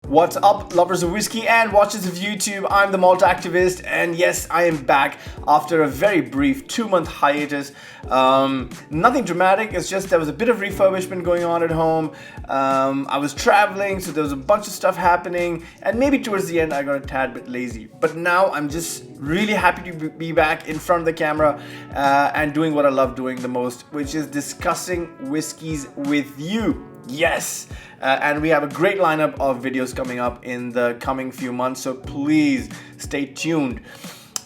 What's up, lovers of whiskey and watchers of YouTube? I'm the Malt activist, and yes, I am back after a very brief 2-month hiatus. Nothing dramatic, it's just there was a bit of refurbishment going on at home. I was traveling, so there was a bunch of stuff happening, and maybe towards the end I got a tad bit lazy. But now I'm just really happy to be back in front of the camera and doing what I love doing the most, which is discussing whiskeys with you. Yes, and we have a great lineup of videos coming up in the coming few months, so please stay tuned.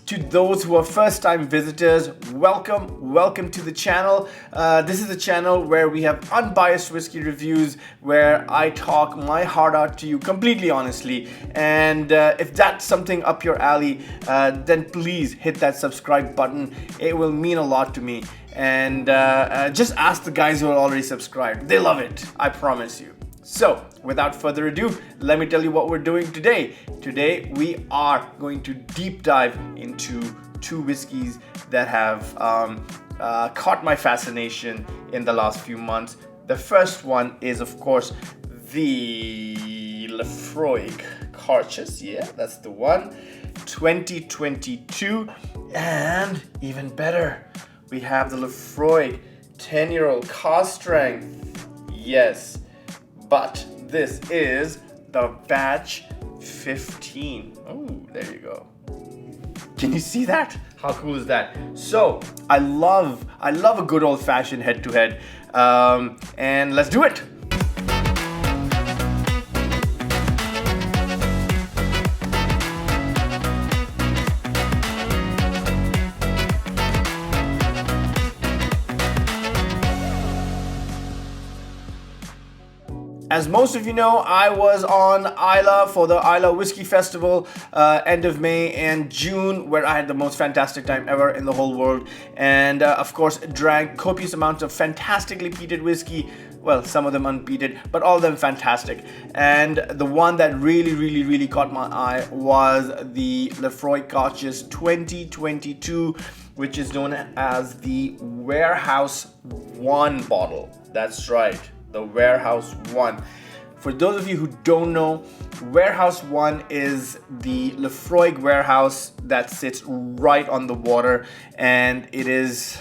To those who are first-time visitors, welcome to the channel. This is a channel where we have unbiased whiskey reviews, where I talk my heart out to you completely honestly. And if that's something up your alley, then please hit that subscribe button. It will mean a lot to me. And just ask the guys who are already subscribed. They love it, I promise you. So, without further ado, let me tell you what we're doing today. Today, we are going to deep dive into two whiskeys that have caught my fascination in the last few months. The first one is, of course, the Laphroaig Cairdeas. Yeah, that's the one. 2022. And even better, we have the Laphroaig 10-year-old Cask Strength. Yes. But this is the batch 15. Oh, there you go. Can you see that? How cool is that? So I love a good old-fashioned head-to-head, and let's do it. As most of you know, I was on Islay for the Islay Whiskey Festival end of May and June, where I had the most fantastic time ever in the whole world. And of course, drank copious amounts of fantastically peated whiskey. Well, some of them unpeated, but all of them fantastic. And the one that really caught my eye was the Laphroaig Cairdeas 2022, which is known as the Warehouse 1 bottle. That's right. The Warehouse 1. For those of you who don't know, Warehouse 1 is the Laphroaig warehouse that sits right on the water, and it is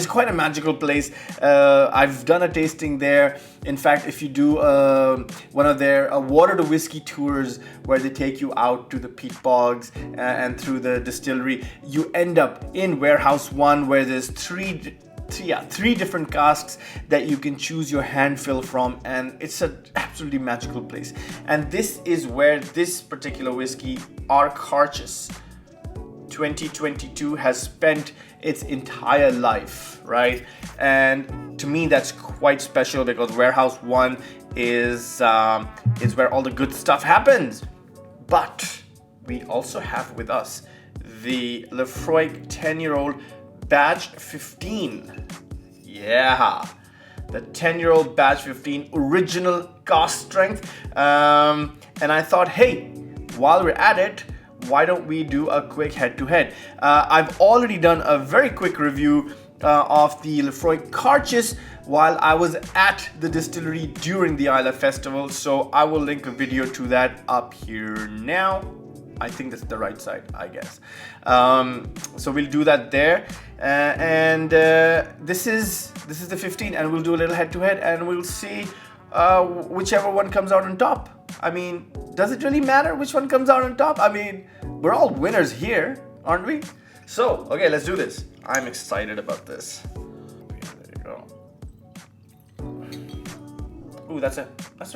quite a magical place. I've done a tasting there. In fact, if you do one of their water to whiskey tours, where they take you out to the peat bogs and through the distillery, you end up in Warehouse 1, where there's three different casks that you can choose your hand fill from, and it's an absolutely magical place. And this is where this particular whiskey, our Cairdeas 2022, has spent its entire life, right? And to me, that's quite special, because Warehouse 1 is where all the good stuff happens. But we also have with us the Laphroaig 10-year-old Batch 15. Yeah, the 10-year-old Batch 15 original Cask Strength. And I thought, hey, while we're at it, why don't we do a quick head-to-head? I've already done a very quick review of the Laphroaig Cairdeas while I was at the distillery during the Islay Festival, so I will link a video to that up here now. I think that's the right side, I guess. So we'll do that there, and this is the 15, and we'll do a little head-to-head, and we'll see whichever one comes out on top. I mean, does it really matter which one comes out on top? I mean, we're all winners here, aren't we? So, okay, let's do this. I'm excited about this. Okay, there you go. Ooh, that's a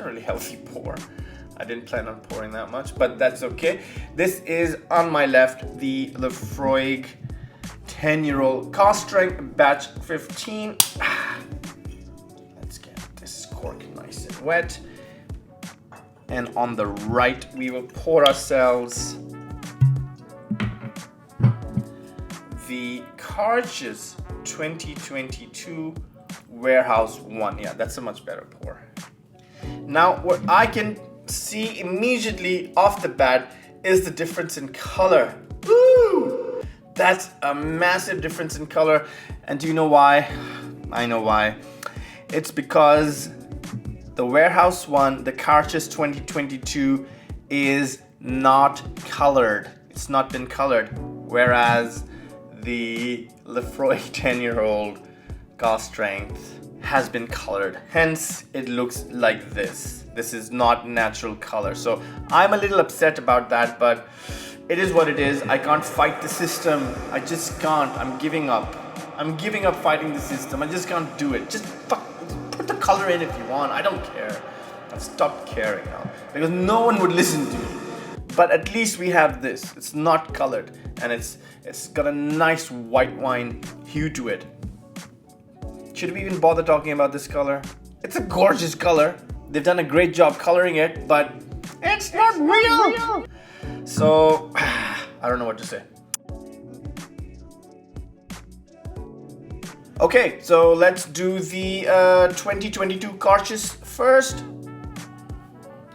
really healthy pour. I didn't plan on pouring that much, but that's okay. This is, on my left, the Laphroaig 10-year-old Cask Strength Batch 15. Let's get this cork nice and wet. And on the right, we will pour ourselves the Cairdeas 2022 Warehouse 1. Yeah, that's a much better pour. Now, what I can see immediately off the bat is the difference in color. Woo! That's a massive difference in color. And do you know why? I know why. It's because the warehouse one, the Cairdeas 2022, is not colored. It's not been colored. Whereas the Laphroaig 10-year-old Cask Strength has been colored. Hence, it looks like this. This is not natural color. So I'm a little upset about that, but it is what it is. I can't fight the system. I just can't. I'm giving up. I'm giving up fighting the system. I just can't do it. Just put the color in if you want. I don't care. I've stopped caring now because no one would listen to me. But at least we have this. It's not colored and it's got a nice white wine hue to it. Should we even bother talking about this color? It's a gorgeous color. They've done a great job coloring it, but it's not real. So, I don't know what to say. Okay, so let's do the 2022 Cairdeas first.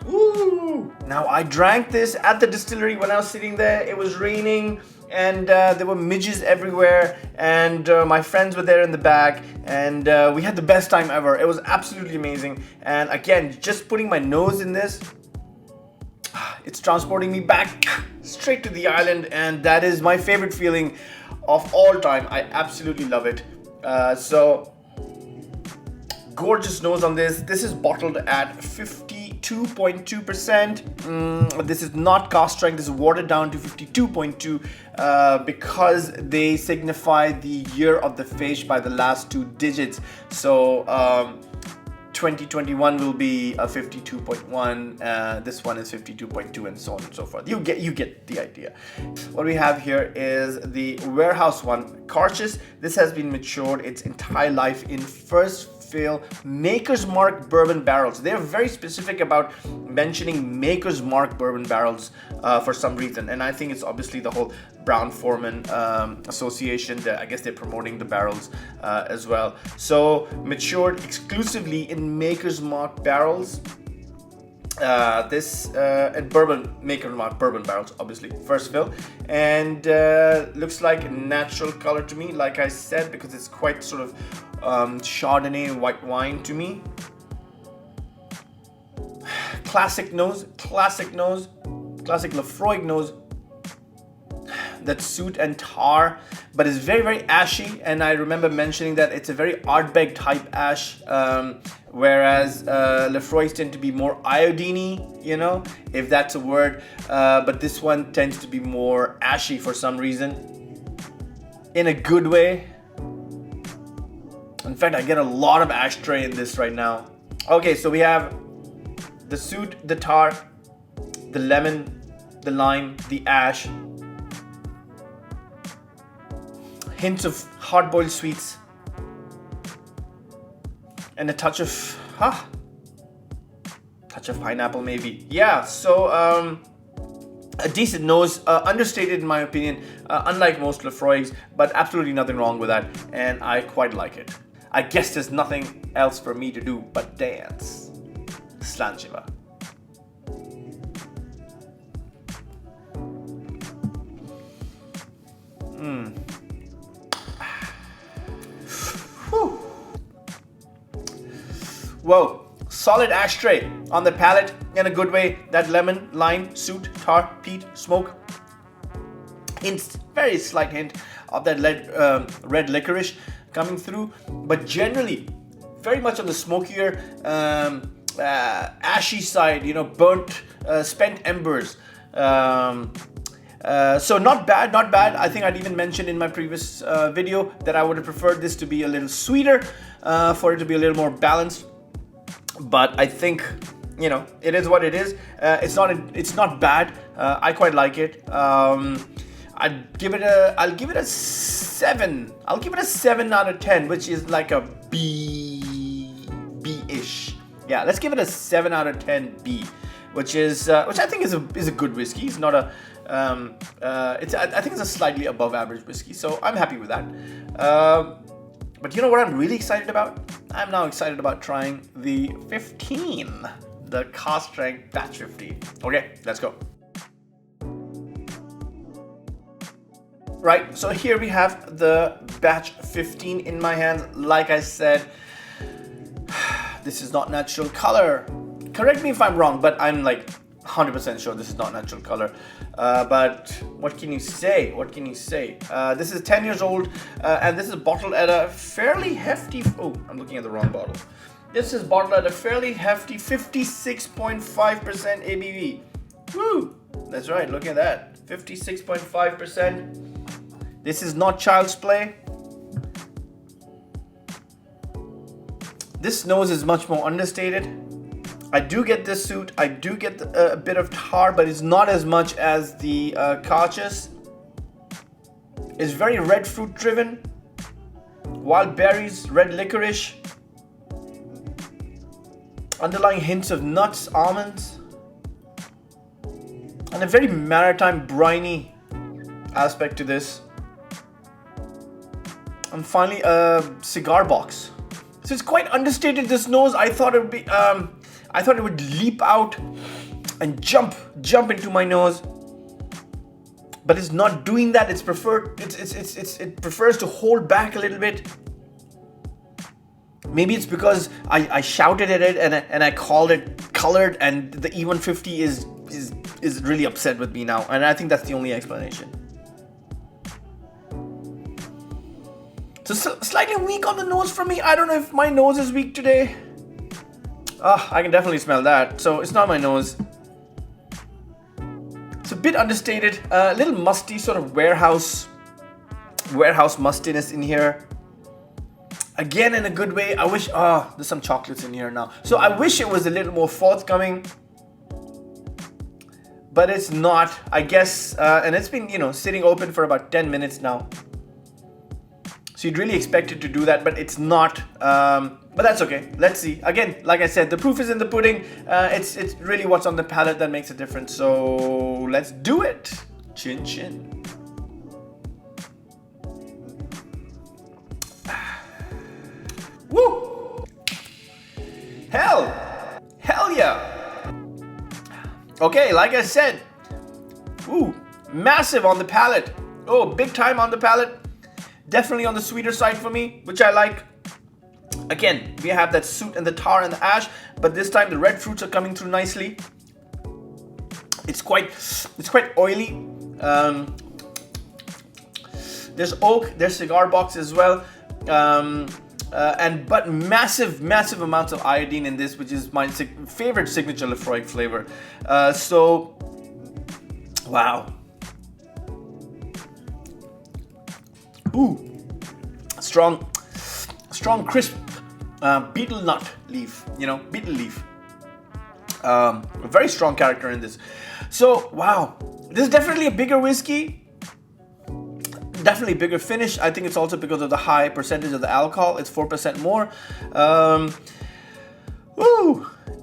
Ooh. Now, I drank this at the distillery when I was sitting there. It was raining and there were midges everywhere, and my friends were there in the back, and we had the best time ever. It was absolutely amazing. And again, just putting my nose in this, it's transporting me back straight to the island, and that is my favorite feeling of all time. I absolutely love it. So gorgeous nose on this. This is bottled at 52.2%. This is not cask strength. This is watered down to 52.2 because they signify the year of the fish by the last two digits. So 2021 will be a 52.1. This one is 52.2, and so on and so forth. You get the idea. What we have here is the warehouse one, Cairdeas. This has been matured its entire life in first fill Maker's Mark bourbon barrels. They're very specific about mentioning Maker's Mark bourbon barrels for some reason, and I think it's obviously the whole Brown-Forman association. I guess they're promoting the barrels as well. So matured exclusively in Maker's Mark barrels. This and bourbon, Maker's Mark bourbon barrels, obviously first fill, and looks like natural color to me, like I said, because it's quite sort of Chardonnay white wine to me. Classic nose, classic Laphroaig nose. That soot and tar, but it's very, very ashy, and I remember mentioning that it's a very Ardbeg type ash, whereas Laphroaigs tend to be more iodine-y, you know, if that's a word, but this one tends to be more ashy for some reason, in a good way. In fact, I get a lot of ashtray in this right now. Okay, so we have the soot, the tar, the lemon, the lime, the ash, hints of hard-boiled sweets, and a touch of pineapple maybe. Yeah, so a decent nose, understated in my opinion, unlike most Laphroaigs, but absolutely nothing wrong with that, and I quite like it. I guess there's nothing else for me to do but dance. Slanchiva. Whoa, solid ashtray on the palate in a good way. That lemon, lime, soot, tar, peat, smoke. Hints, very slight hint of that red licorice coming through, but generally very much on the smokier, ashy side, you know, burnt, spent embers. So not bad. I think I'd even mentioned in my previous video that I would have preferred this to be a little sweeter, for it to be a little more balanced. But I think, you know, it is what it is. It's not bad. I quite like it. I'll give it a 7. I'll give it a 7 out of 10, which is like a B-ish. Yeah, let's give it a 7 out of 10 B, which I think is a good whiskey. It's not a I think it's a slightly above average whiskey, so I'm happy with that. But you know what I'm really excited about? I'm now excited about trying the 15, the Cask Strength Batch 15. Okay, let's go. Right, so here we have the Batch 15 in my hands. Like I said, This is not natural color. Correct me if I'm wrong, but I'm like 100% sure this is not natural color. But what can you say? What can you say? This is 10 years old, and this is bottled at a fairly hefty. Oh, I'm looking at the wrong bottle. This is bottled at a fairly hefty 56.5% ABV. Woo! That's right. Look at that. 56.5%. This is not child's play. This nose is much more understated. I do get this suit. I do get a bit of tar, but it's not as much as the Cairdeas. It's very red fruit driven. Wild berries, red licorice. Underlying hints of nuts, almonds. And a very maritime, briny aspect to this. And finally, a cigar box. So it's quite understated, this nose. I thought it would be, I thought it would leap out and jump into my nose, but it's not doing that. It prefers to hold back a little bit. Maybe it's because I shouted at it and I called it colored, and the E150 is really upset with me now, and I think that's the only explanation. So slightly weak on the nose for me. I don't know if my nose is weak today. I can definitely smell that. So it's not my nose. It's a bit understated. A little musty, sort of warehouse mustiness in here. Again, in a good way. I wish, there's some chocolates in here now. So I wish it was a little more forthcoming. But it's not, I guess. And it's been, sitting open for about 10 minutes now. So you'd really expect it to do that, but it's not. But that's okay. Let's see. Again, like I said, the proof is in the pudding. It's really what's on the palate that makes a difference. So let's do it. Chin chin. Woo! Hell yeah! Okay, like I said, massive on the palate. Oh, big time on the palate. Definitely on the sweeter side for me, which I like. Again, we have that soot and the tar and the ash, but this time the red fruits are coming through nicely. It's quite oily. There's oak, there's cigar box as well, but massive amounts of iodine in this, which is my favorite signature Laphroaig flavor. So, wow. Ooh, strong crisp beetle nut leaf, beetle leaf. A very strong character in this. So, wow, this is definitely a bigger whiskey. Definitely bigger finish. I think it's also because of the high percentage of the alcohol. It's 4% more.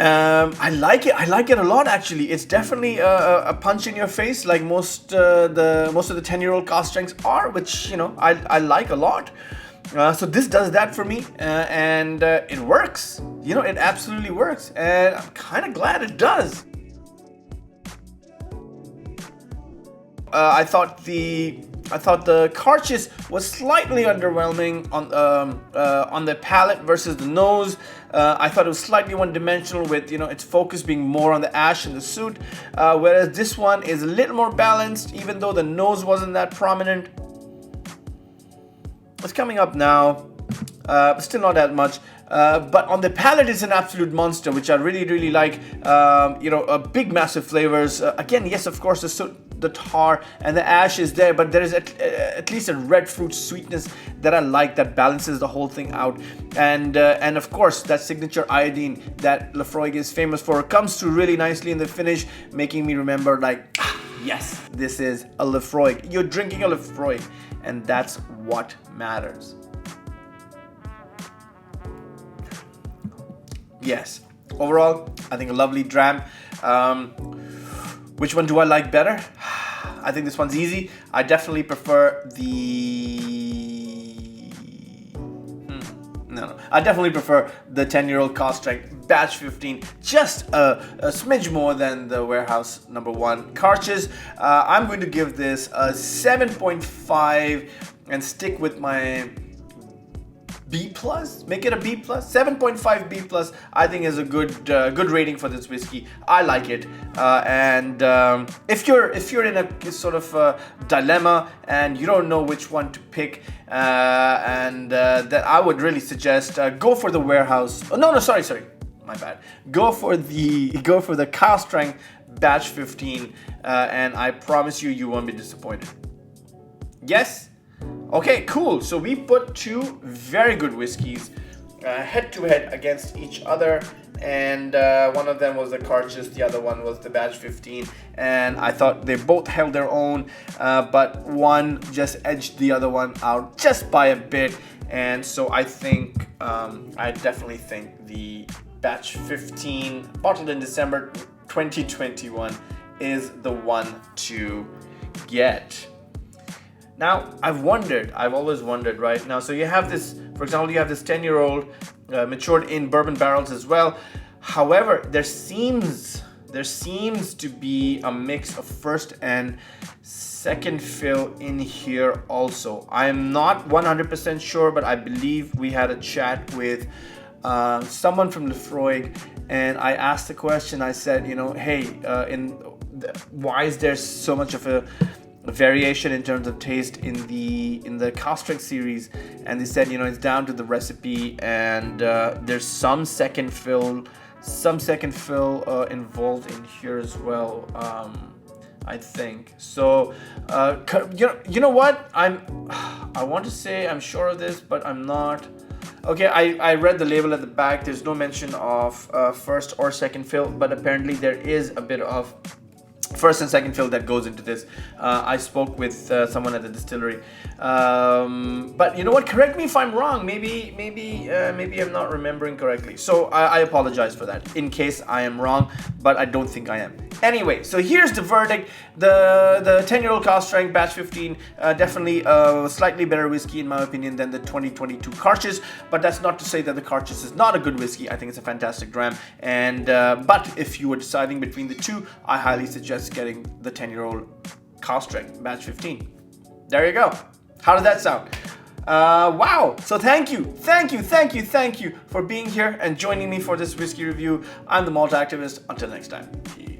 I like it. I like it a lot, actually. It's definitely a punch in your face, like most of the 10-year-old cask strengths are, which I like a lot. So this does that for me, and it works. It absolutely works, and I'm kind of glad it does. I thought the Cairdeas was slightly underwhelming on the palate versus the nose. I thought it was slightly one-dimensional with its focus being more on the ash and the soot, whereas this one is a little more balanced, even though the nose wasn't that prominent. It's coming up now, still not that much. But on the palate, it's an absolute monster, which I really like. Big, massive flavors. Again, yes, of course, the tar and the ash is there, but there is at least a red fruit sweetness that I like, that balances the whole thing out. And of course, that signature iodine that Laphroaig is famous for comes through really nicely in the finish, making me remember, like, yes, this is a Laphroaig. You're drinking a Laphroaig, and that's what matters. Yes, overall, I think a lovely dram. Which one do I like better? I think this one's easy. I definitely prefer I definitely prefer the 10-year-old Cask Strength Batch 15, just a smidge more than the Warehouse number 1 Cairdeas. I'm going to give this a 7.5 and stick with my B plus, make it a B plus, 7.5 B plus. I think is a good rating for this whiskey. I like it, and if you're in a sort of dilemma and you don't know which one to pick, that I would really suggest go for the warehouse. Oh, no, sorry, my bad. Go for the Cask Strength Batch 15, and I promise you won't be disappointed. Yes. Okay, cool. So we put two very good whiskeys head to head against each other, and one of them was the Cairdeas, the other one was the Batch 15, and I thought they both held their own, but one just edged the other one out just by a bit, and so I definitely think the Batch 15, bottled in December 2021, is the one to get. Now, I've always wondered, right? Now, so you have this, for example, you have this 10-year-old matured in bourbon barrels as well. However, there seems to be a mix of first and second fill in here also. I'm not 100% sure, but I believe we had a chat with someone from Laphroaig, and I asked the question. I said, hey, why is there so much of a variation in terms of taste in the Cask Strength series? And they said, it's down to the recipe, and there's some second fill involved in here as well, I think. So you know what, I want to say I'm sure of this, but I'm not. Okay, I read the label at the back. There's no mention of first or second fill, but apparently there is a bit of first and second fill that goes into this. I spoke with someone at the distillery, but you know what? Correct me if I'm wrong. Maybe I'm not remembering correctly. So I apologize for that in case I am wrong, but I don't think I am. Anyway, so here's the verdict. The 10-year-old Cask Strength Batch 15, definitely a slightly better whiskey in my opinion than the 2022 Cairdeas, but that's not to say that the Cairdeas is not a good whiskey. I think it's a fantastic dram, and but if you were deciding between the two, I highly suggest getting the 10-year-old Cask Strength Batch 15. There you go. How did that sound? Wow. So thank you for being here and joining me for this whiskey review. I'm the Malt Activist. Until next time. Peace.